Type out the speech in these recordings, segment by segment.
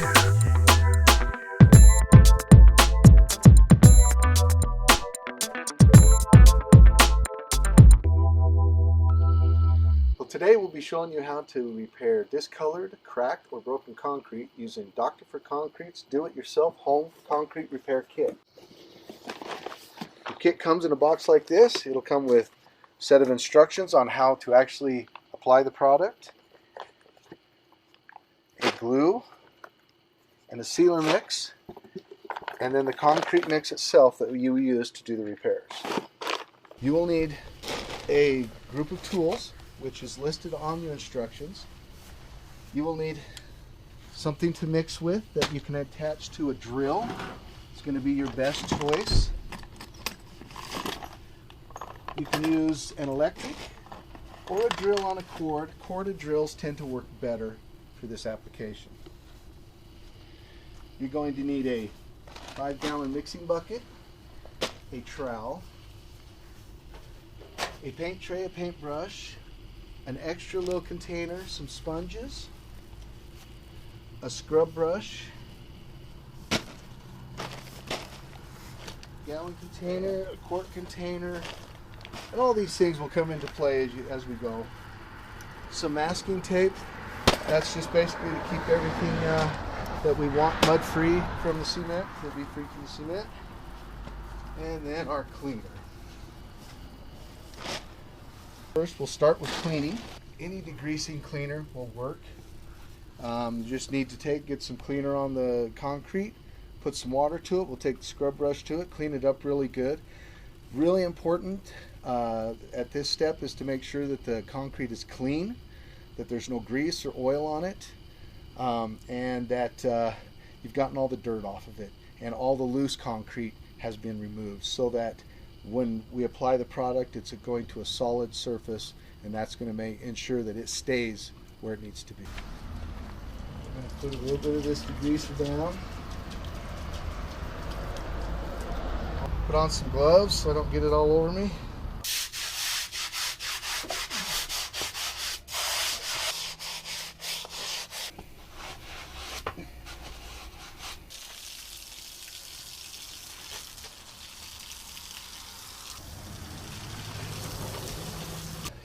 Well, today we'll be showing you how to repair discolored, cracked, or broken concrete using Dr. for Concrete's Do-It-Yourself Home Concrete Repair Kit. The kit comes in a box like this. It'll come with a set of instructions on how to actually apply the product, a glue, and a sealer mix, and then the concrete mix itself that you use to do the repairs. You will need a group of tools, which is listed on your instructions. You will need something to mix with that you can attach to a drill. It's going to be your best choice. You can use an electric or a drill on a cord. Corded drills tend to work better for this application. You're going to need a 5-gallon mixing bucket, a trowel, a paint tray, a paintbrush, an extra little container, some sponges, a scrub brush, gallon container, a quart container, and all these things will come into play as we go. Some masking tape. That's just basically to keep everything that we want mud-free from the cement, to be free from the cement. And then our cleaner. First, we'll start with cleaning. Any degreasing cleaner will work. You just need to get some cleaner on the concrete, put some water to it. We'll take the scrub brush to it, clean it up really good. Really important at this step is to make sure that the concrete is clean, that there's no grease or oil on it, and that you've gotten all the dirt off of it and all the loose concrete has been removed, so that when we apply the product, it's going to a solid surface, and that's going to ensure that it stays where it needs to be. I'm going to put a little bit of this degreaser down. Put on some gloves so I don't get it all over me.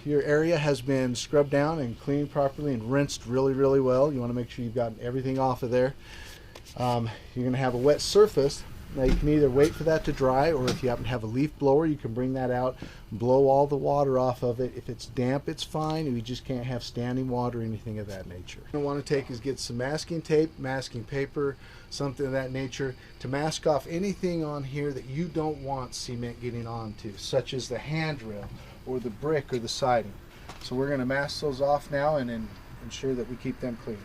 Your area has been scrubbed down and cleaned properly and rinsed really, really well. You want to make sure you've gotten everything off of there. You're going to have a wet surface. Now you can either wait for that to dry, or if you happen to have a leaf blower, you can bring that out, blow all the water off of it. If it's damp, it's fine. You just can't have standing water or anything of that nature. What you want to take is get some masking tape, masking paper, something of that nature, to mask off anything on here that you don't want cement getting onto, such as the handrail or the brick or the siding. So we're going to mask those off now and then ensure that we keep them clean.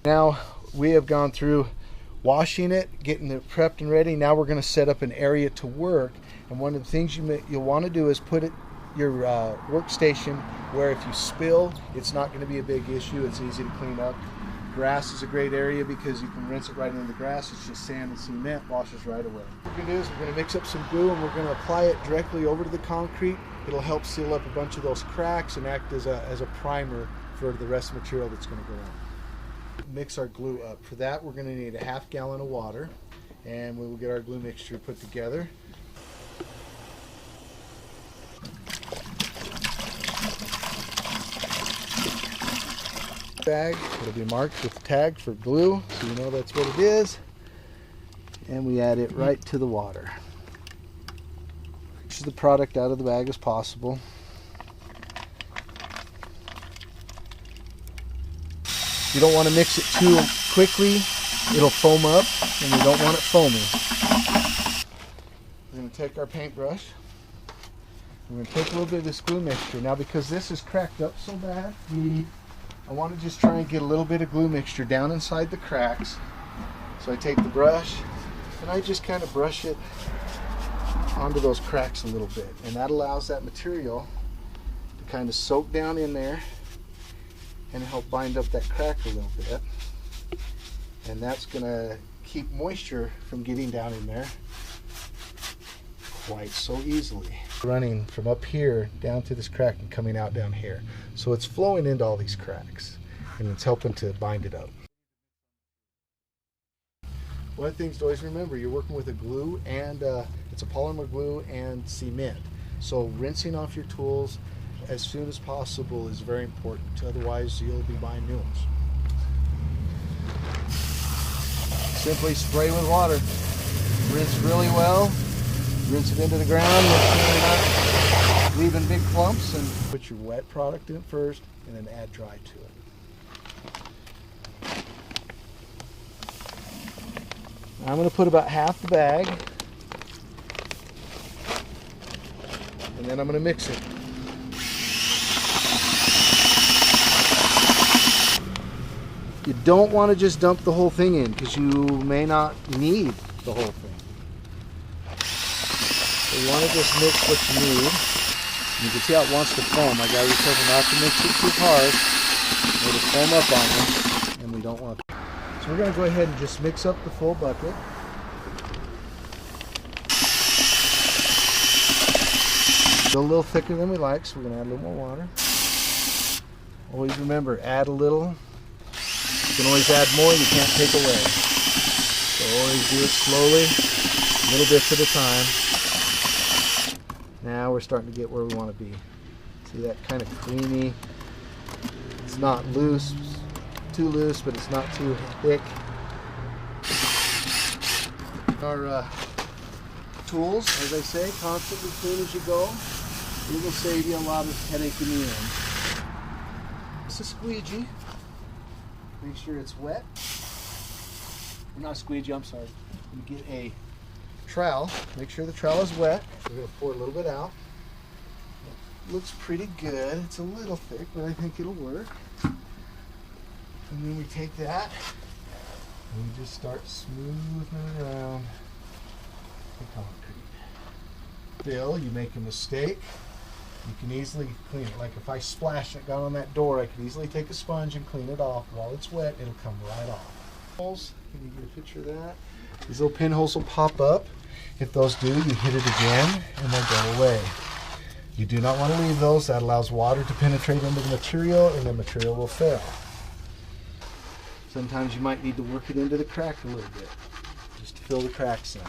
Now we have gone through washing it, getting it prepped and ready. Now we're going to set up an area to work, and one of the things you'll want to do is put your workstation where if you spill, it's not going to be a big issue. It's easy to clean up. Grass is a great area because you can rinse it right into the grass. It's just sand and cement, washes right away. What we're going to do is we're going to mix up some glue and we're going to apply it directly over to the concrete. It'll help seal up a bunch of those cracks and act as a primer for the rest of the material that's going to go on. Mix our glue up. For that, we're going to need a 1/2 gallon of water, and we will get our glue mixture put together. Bag, it'll be marked with the tag for glue, so you know that's what it is, and we add it right to the water. Mix the product out of the bag as possible. You don't want to mix it too quickly, it'll foam up, and we don't want it foaming. We're going to take our paintbrush, we're going to take a little bit of this glue mixture. Now, because this is cracked up so bad, I want to just try and get a little bit of glue mixture down inside the cracks. So I take the brush and I just kind of brush it onto those cracks a little bit, and that allows that material to kind of soak down in there and help bind up that crack a little bit, and that's going to keep moisture from getting down in there. off-white so easily. Running from up here down to this crack and coming out down here. So it's flowing into all these cracks and it's helping to bind it up. One of the things to always remember, you're working with a glue and it's a polymer glue and cement. So rinsing off your tools as soon as possible is very important. Otherwise, you'll be buying new ones. Simply spray with water. Rinse really well. Rinse it into the ground, make sure you're not leaving big clumps, and put your wet product in first and then add dry to it. I'm going to put about half the bag, and then I'm going to mix it. You don't want to just dump the whole thing in because you may not need the whole thing. So you want to just mix what you need. You can see how it wants to foam. I gotta be careful not to mix it too hard. It'll foam up on you, and we don't want that. So we're going to go ahead and just mix up the full bucket. Still a little thicker than we like, so we're going to add a little more water. Always remember, add a little. You can always add more, you can't take away. So always do it slowly, little bits at a time. Now we're starting to get where we want to be. See that kind of creamy. It's not loose, too loose, but it's not too thick. Our tools, as I say, constantly clean as you go. It will save you a lot of headache in the end. It's a squeegee. Make sure it's wet. Not a squeegee, I'm sorry. You get a trowel. Make sure the trowel is wet. We're going to pour a little bit out. It looks pretty good. It's a little thick, but I think it'll work. And then we take that and we just start smoothing it around the concrete. Still, you make a mistake, you can easily clean it. Like if I splash it down on that door, I can easily take a sponge and clean it off. While it's wet, it'll come right off. Can you get a picture of that? These little pinholes will pop up. If those do, you hit it again and they'll go away. You do not want to leave those. That allows water to penetrate into the material and the material will fail. Sometimes you might need to work it into the crack a little bit, just to fill the cracks in.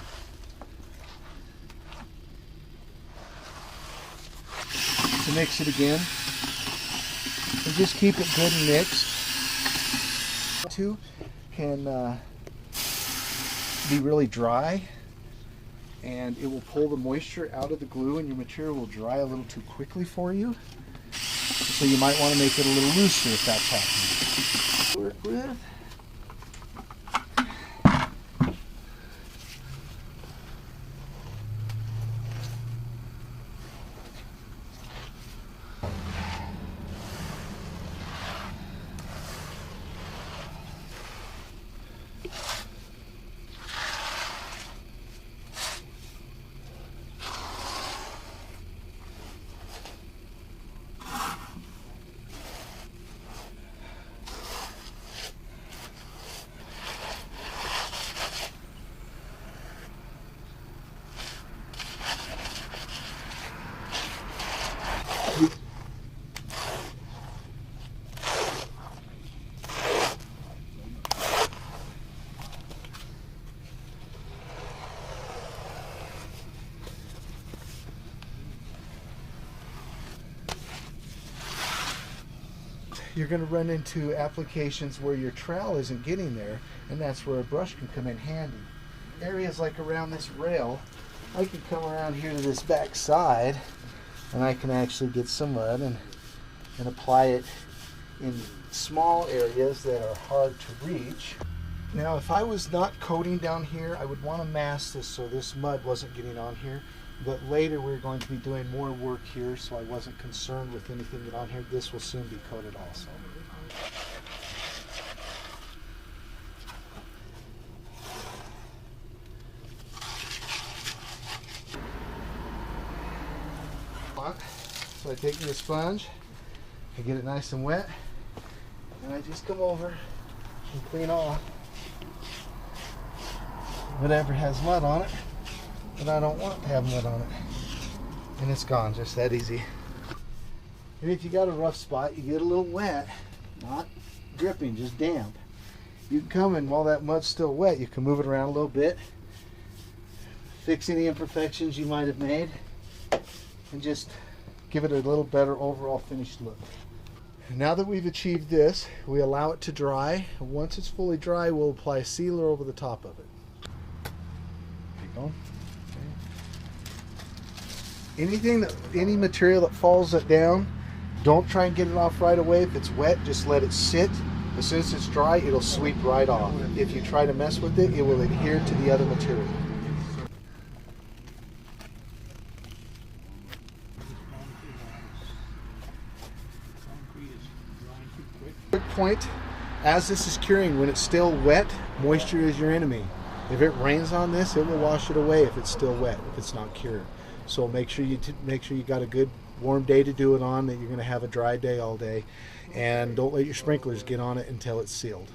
To mix it again, and just keep it good and mixed. Two can be really dry, and it will pull the moisture out of the glue, and your material will dry a little too quickly for you. So you might want to make it a little looser if that's happening. Work with. You're going to run into applications where your trowel isn't getting there, and that's where a brush can come in handy. Areas like around this rail, I can come around here to this back side and I can actually get some mud and apply it in small areas that are hard to reach. Now if I was not coating down here, I would want to mask this so this mud wasn't getting on here. But later we're going to be doing more work here, so I wasn't concerned with anything get on here. This will soon be coated also. So I take me a sponge, I get it nice and wet, and I just come over and clean off whatever has mud on it. but I don't want to have mud on it. And it's gone, just that easy. And if you got a rough spot, you get a little wet, not dripping, just damp. You can come in while that mud's still wet, you can move it around a little bit, fix any imperfections you might have made, and just give it a little better overall finished look. Now that we've achieved this, we allow it to dry. Once it's fully dry, we'll apply a sealer over the top of it. Keep going. Okay. Any material that falls down, don't try and get it off right away. If it's wet, just let it sit. As soon as it's dry, it'll sweep right off. If you try to mess with it, it will adhere to the other material. Quick point, as this is curing, when it's still wet, moisture is your enemy. If it rains on this, it will wash it away if it's still wet, if it's not cured. So make sure you got a good warm day to do it on, that you're going to have a dry day all day, and don't let your sprinklers get on it until it's sealed.